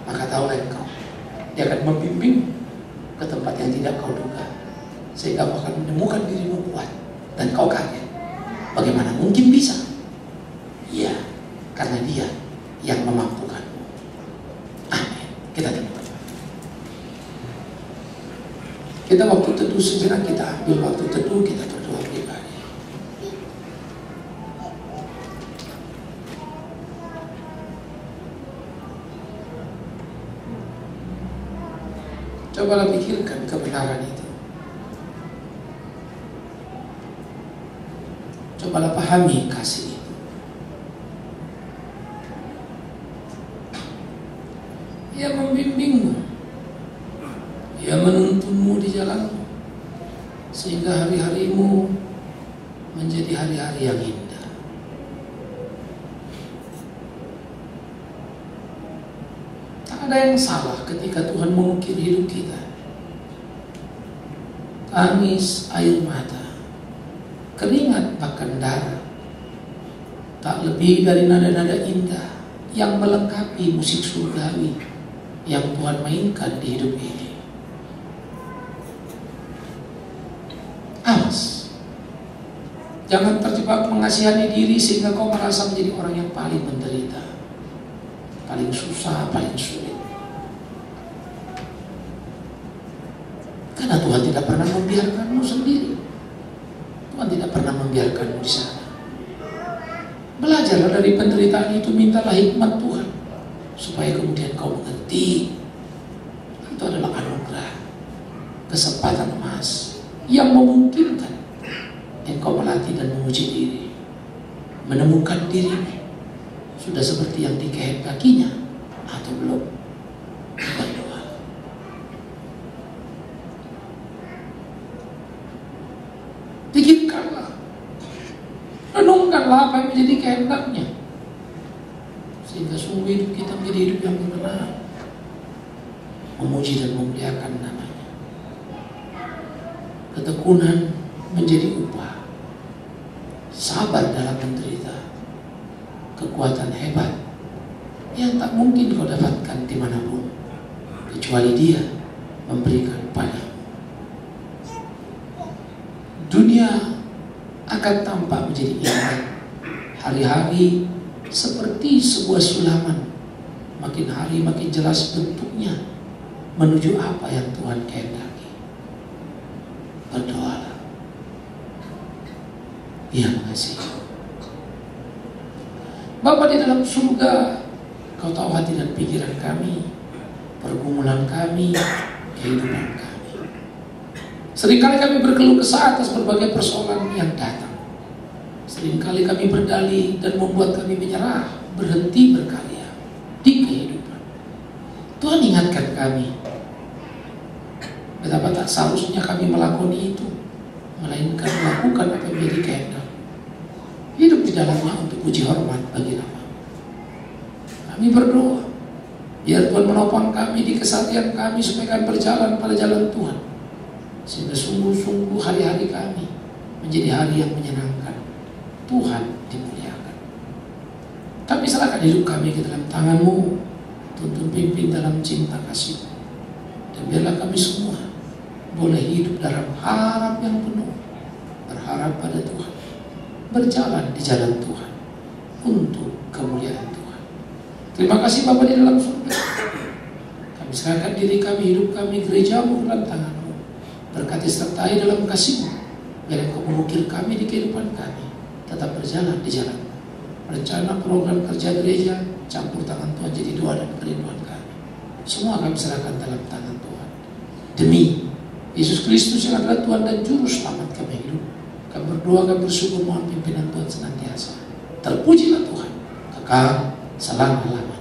Maka tahulah engkau, Dia akan membimbing ke tempat yang tidak kau duga, sehingga kau akan menemukan dirimu kuat dan kau kaget. Bagaimana mungkin bisa? Ya, karena Dia yang memampukanmu. Amin. Kita terima. Kita waktu teduh sejenak, kita ambil waktu teduh, kita berdoa pribadi. Cobalah pikirkan kebenaran itu. Cobalah pahami kasih itu. Ia membimbingmu, Ia menuntunmu di jalanmu, sehingga hari-harimu menjadi hari-hari yang indah. Tak ada yang salah ketika Tuhan mengukir hidup kita. Tangis, air mata, keringat, bahkan darah, tak lebih dari nada-nada indah yang melengkapi musik surgawi yang Tuhan mainkan di hidup ini. Awas, jangan terjebak mengasihani diri sehingga kau merasa menjadi orang yang paling menderita, paling susah, paling sulit. Karena Tuhan tidak pernah membiarkanmu sendiri. Tuhan tidak pernah membiarkanmu di sana. Belajarlah dari penderitaan itu, mintalah hikmat Tuhan, supaya kemudian kau mengerti itu adalah anugerah, kesempatan emas yang memungkinkan engkau melatih dan menguji diri, menemukan dirimu sudah seperti yang dikehendakinya atau belum. Berdoa. Pikirkanlah, renungkanlah apa yang menjadi kehendaknya, sehingga sungguh hidup kita menjadi hidup yang benar, memuji dan memuliakan namanya. Ketekunan menjadi upah, sabar dalam menderita, kekuatan hebat yang tak mungkin kau dapatkan dimanapun, kecuali Dia memberikan padamu. Dunia akan tampak menjadi indah, hari-hari seperti sebuah sulaman, makin hari makin jelas bentuknya menuju apa yang Tuhan kehendaki. Berdoalah. Ia mengasihi. Bapa di dalam surga, Kau tahu hati dan pikiran kami, pergumulan kami, kehidupan kami. Seringkali kami berkeluh kesah atas berbagai persoalan yang datang. Seringkali kami berdalih dan membuat kami menyerah, berhenti berkarya di kehidupan. Tuhan ingatkan kami betapa tak seharusnya kami melakoni itu, melainkan melakukan apa yang menjadi kehendak. Hidup di dalamnya untuk puji hormat bagi nama. Kami berdoa, biar Tuhan menopang kami di keseharian kami, supaya kami berjalan pada jalan Tuhan, sehingga sungguh-sungguh hari-hari kami menjadi hari yang menyenangkan. Tuhan dimuliakan. Kami serahkan hidup kami ke dalam tangan-Mu, tuntun pimpin dalam cinta kasih-Mu, dan biarlah kami semua boleh hidup dalam harap yang penuh, berharap pada Tuhan, berjalan di jalan Tuhan untuk kemuliaan Tuhan. Terima kasih Bapa di dalam surga. Kami serahkan diri kami, hidup kami, gereja-Mu dalam tangan-Mu. Berkati sertai dalam kasih-Mu, biar Engkau mengukir kami di kehidupan kami, tetap berjalan di jalan. Rencana program kerja gereja, campur tangan Tuhan jadi doa dan kerinduan kami. Semua kami serahkan dalam tangan Tuhan. Demi Yesus Kristus yang adalah Tuhan dan Juru Selamat kami hidup, kami berdoa, kami bersyukur, mohon pimpinan Tuhan senantiasa. Terpujilah Tuhan, kekal selama-lamanya.